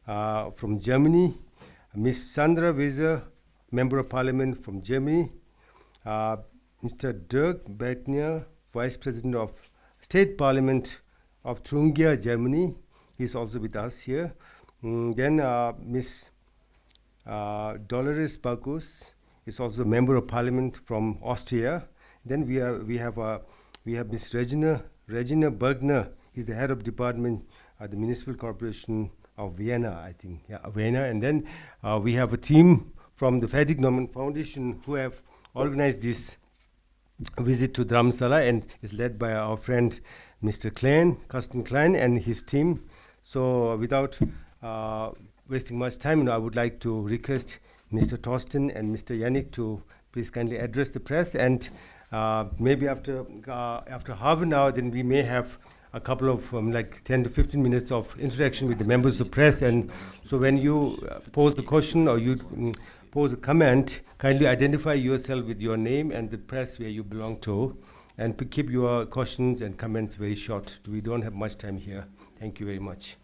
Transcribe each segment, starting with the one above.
from Germany, Ms. Sandra Weser, Member of Parliament from Germany, Mr. Dirk Beckner, Vice President of State Parliament of Thuringia, Germany. He's also with us here. Then Ms. Dolores Bagus is also a Member of Parliament from Austria. Then we have Ms. Regina Bergner. He's the head of department at the Municipal Corporation of Vienna, I think. Yeah, Vienna. And then we have a team from the Friedrich Naumann Foundation who have organized this visit to Dharamshala, and is led by our friend Mr. Carsten Klein and his team. So without wasting much time, I would like to request Mr. Torsten and Mr. Yannick to please kindly address the press, and maybe after half an hour, then we may have a couple of like 10 to 15 minutes of interaction with the members of press. And so when you pose the question or you pose a comment, kindly identify yourself with your name and the press where you belong to, and keep your questions and comments very short. We don't have much time here. Thank you very much.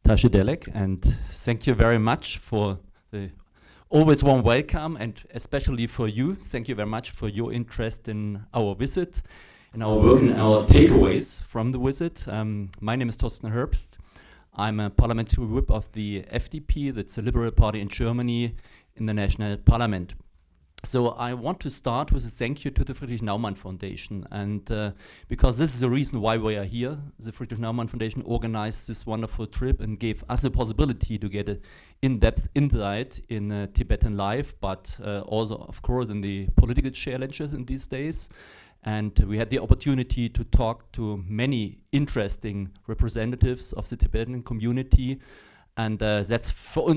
Tashi Delek, and thank you very much for the always warm welcome, and especially for you. Thank you very much for your interest in our visit, in our work, and our takeaways from the visit. My name is Thorsten Herbst. I'm a parliamentary whip of the FDP, that's a liberal party in Germany, in the national parliament. So I want to start with a thank you to the Friedrich Naumann Foundation, and because this is the reason why we are here. The Friedrich Naumann Foundation organized this wonderful trip and gave us a possibility to get an in-depth insight in Tibetan life, but also, of course, in the political challenges in these days. And we had the opportunity to talk to many interesting representatives of the Tibetan community. And that's for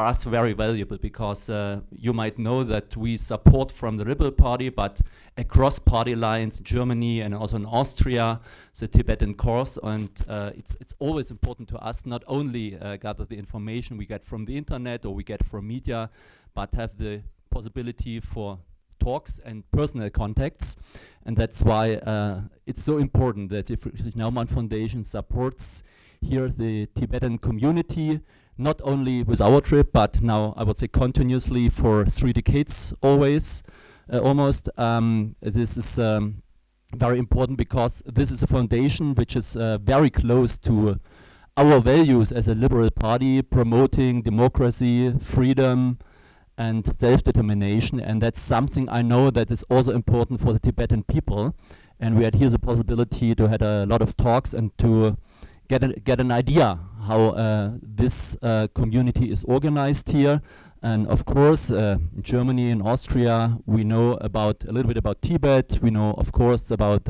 us very valuable, because you might know that we support from the Liberal Party, but across party lines in Germany and also in Austria, the Tibetan cause. And it's always important to us not only gather the information we get from the internet or we get from media, but have the possibility for talks and personal contacts. And that's why it's so important that the Friedrich Naumann Foundation supports here the Tibetan community, not only with our trip, but now I would say continuously for 3 decades always, almost. This is very important because this is a foundation which is very close to our values as a liberal party, promoting democracy, freedom, and self-determination. And that's something I know that is also important for the Tibetan people. And we had here the possibility to have a lot of talks and to get an idea how this community is organized here. And of course, in Germany and Austria, we know a little bit about Tibet. We know, of course, about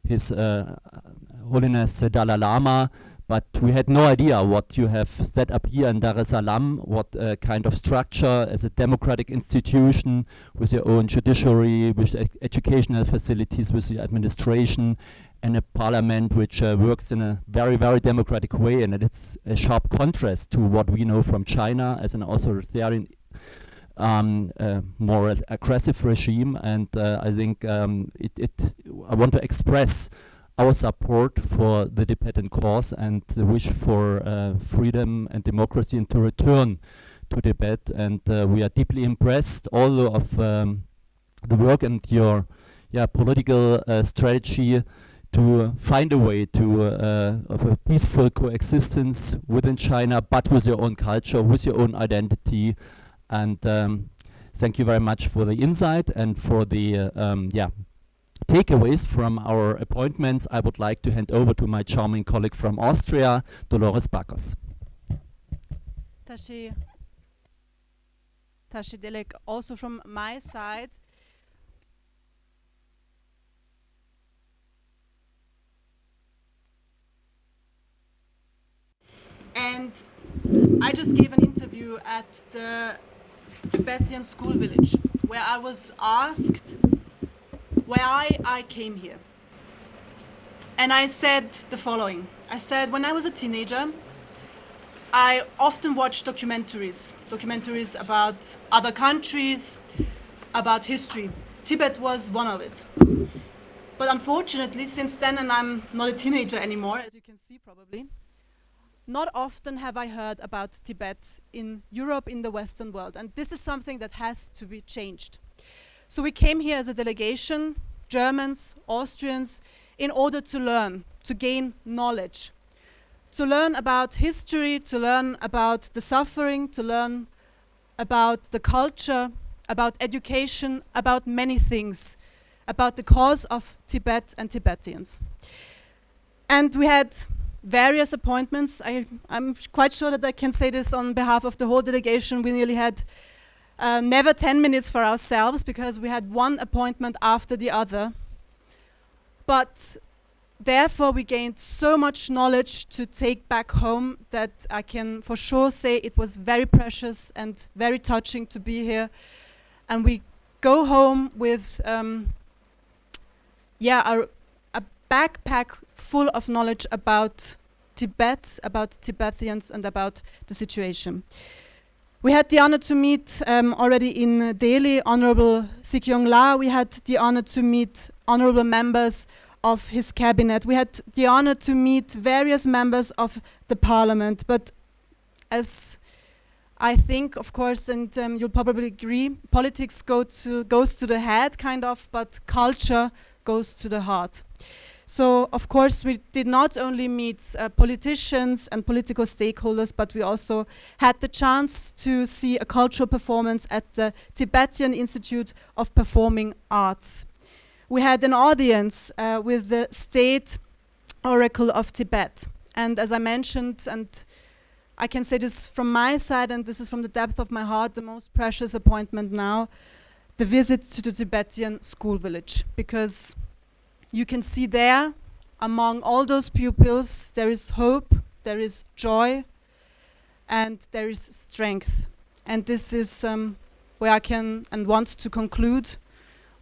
His Holiness Dalai Lama, but we had no idea what you have set up here in Dar es Salaam, what kind of structure as a democratic institution with your own judiciary, with educational facilities, with the administration, and a parliament which works in a very, very democratic way. And it's a sharp contrast to what we know from China as an authoritarian, more aggressive regime. And I think I want to express our support for the Tibetan cause and the wish for freedom and democracy and to return to Tibet. And we are deeply impressed also of the work and your political strategy to find a way to of a peaceful coexistence within China, but with your own culture, with your own identity. And thank you very much for the insight and for the takeaways from our appointments. I would like to hand over to my charming colleague from Austria, Dolores Bagus. Tashi Delek, also from my side. And I just gave an interview at the Tibetan school village where I was asked why I came here. And I said the following. I said, when I was a teenager, I often watched documentaries about other countries, about history. Tibet was one of it. But unfortunately, since then, and I'm not a teenager anymore, as you can see probably, not often have I heard about Tibet in Europe, in the Western world, and this is something that has to be changed. So we came here as a delegation, Germans, Austrians, in order to learn, to gain knowledge, to learn about history, to learn about the suffering, to learn about the culture, about education, about many things, about the cause of Tibet and Tibetans. And we had various appointments. I'm quite sure that I can say this on behalf of the whole delegation. We nearly had never 10 minutes for ourselves because we had one appointment after the other. But therefore we gained so much knowledge to take back home that I can for sure say it was very precious and very touching to be here. And we go home with a backpack full of knowledge about Tibet, about Tibetans, and about the situation. We had the honor to meet already in Delhi Honorable Sikyong La. We had the honor to meet honorable members of his cabinet. We had the honor to meet various members of the parliament. But as I think, of course, and you'll probably agree, politics goes to the head, kind of, but culture goes to the heart. So, of course, we did not only meet politicians and political stakeholders, but we also had the chance to see a cultural performance at the Tibetan Institute of Performing Arts. We had an audience with the State Oracle of Tibet. And as I mentioned, and I can say this from my side, and this is from the depth of my heart, the most precious appointment now, the visit to the Tibetan school village. Because you can see there, among all those pupils, there is hope, there is joy, and there is strength. And this is where I can and want to conclude.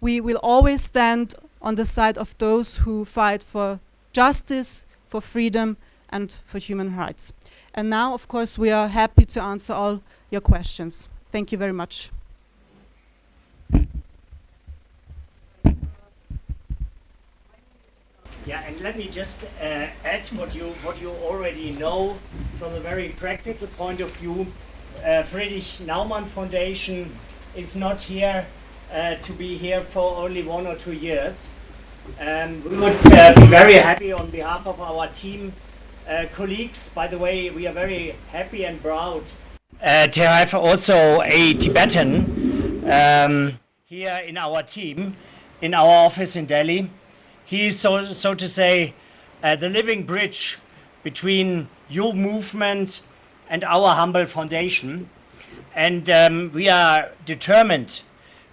We will always stand on the side of those who fight for justice, for freedom, and for human rights. And now, of course, we are happy to answer all your questions. Thank you very much. Yeah, and let me just add what you already know from a very practical point of view. Friedrich Naumann Foundation is not here to be here for only 1 or 2 years. We would be very happy on behalf of our team colleagues. By the way, we are very happy and proud to have also a Tibetan here in our team, in our office in Delhi. He is, so to say, the living bridge between your movement and our humble foundation. And we are determined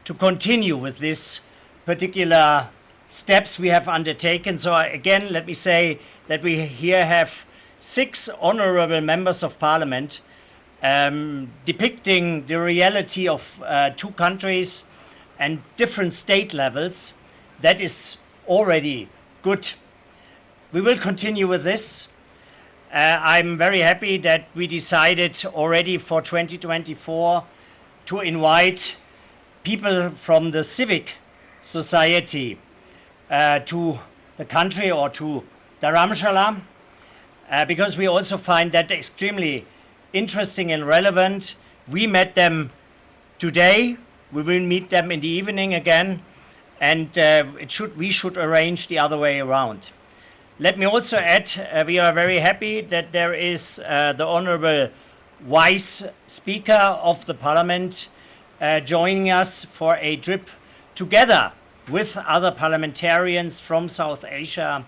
to continue with this particular steps we have undertaken. So again, let me say that we here have 6 honorable members of parliament depicting the reality of 2 countries and different state levels. That is already good. We will continue with this. I'm very happy that we decided already for 2024 to invite people from the civic society to the country or to Dharamshala, because we also find that extremely interesting and relevant. We met them today. We will meet them in the evening again, and we should arrange the other way around. Let me also add, we are very happy that there is the Honorable Vice Speaker of the Parliament joining us for a trip together with other parliamentarians from South Asia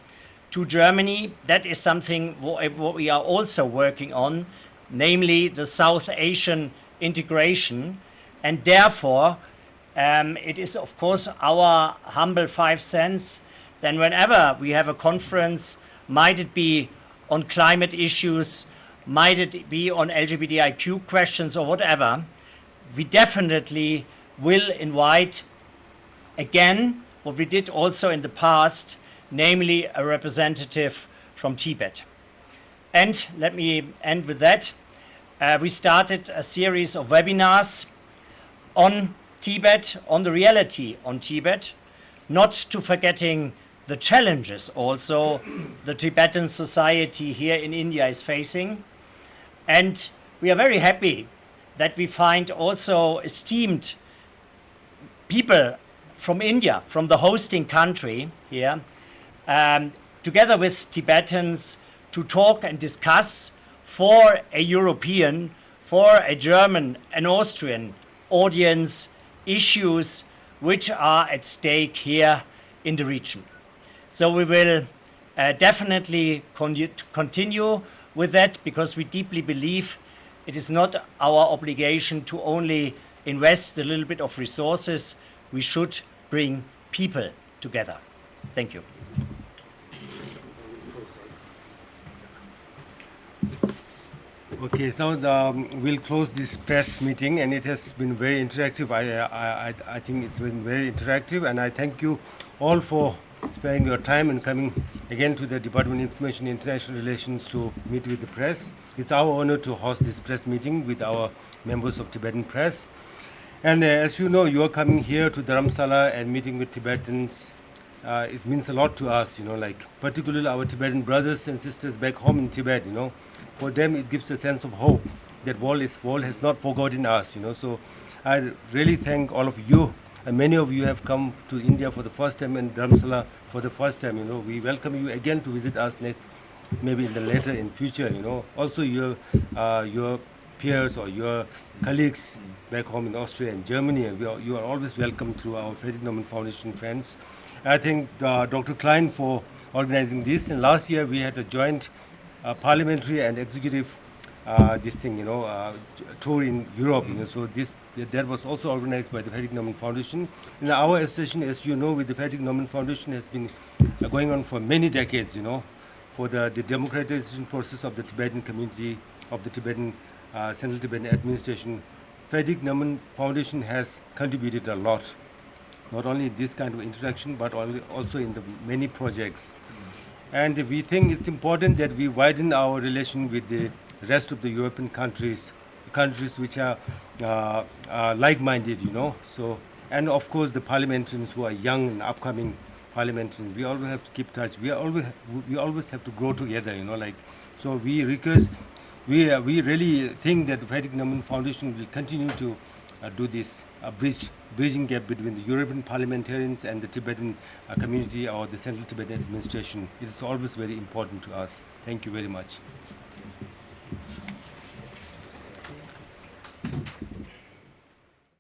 to Germany. That is something what we are also working on, namely the South Asian integration. And therefore, it is, of course, our humble 5 cents. Then whenever we have a conference, might it be on climate issues, might it be on LGBTIQ questions or whatever, we definitely will invite again what we did also in the past, namely a representative from Tibet. And let me end with that. We started a series of webinars on Tibet, on the reality on Tibet, not to forgetting the challenges also the Tibetan society here in India is facing. And we are very happy that we find also esteemed people from India, from the hosting country here, together with Tibetans to talk and discuss for a European, for a German, an Austrian audience issues which are at stake here in the region. So we will definitely continue with that, because we deeply believe it is not our obligation to only invest a little bit of resources. We should bring people together. Thank you. Okay, so we'll close this press meeting, and it has been very interactive. I think it's been very interactive, and I thank you all for sparing your time and coming again to the Department of Information and International Relations to meet with the press. It's our honor to host this press meeting with our members of Tibetan press. And as you know, you are coming here to Dharamshala and meeting with Tibetans. It means a lot to us, like particularly our Tibetan brothers and sisters back home in Tibet, For them, it gives a sense of hope that world has not forgotten us, So I really thank all of you. And many of you have come to India for the first time and Dharamshala for the first time, We welcome you again to visit us next, maybe in future, Also your peers or your colleagues back home in Austria and Germany, you are always welcome through our Friedrich Naumann Foundation friends. I thank Dr. Klein for organizing this. And last year we had a joint parliamentary and executive tour in Europe. So that was also organized by the Friedrich Naumann Foundation. And our association, as you know, with the Friedrich Naumann Foundation has been going on for many decades. For the democratization process of the Tibetan community, of the Tibetan Central Tibetan Administration. Friedrich Naumann Foundation has contributed a lot, not only in this kind of interaction, but also in the many projects. And we think it's important that we widen our relation with the rest of the European countries which are like-minded, So, and of course the parliamentarians who are young and upcoming parliamentarians, we always have to keep touch. We always have to grow together, So we request. We really think that the Friedrich Naumann Foundation will continue to do this bridging gap between the European parliamentarians and the Tibetan community or the Central Tibetan Administration. It is always very important to us. Thank you very much.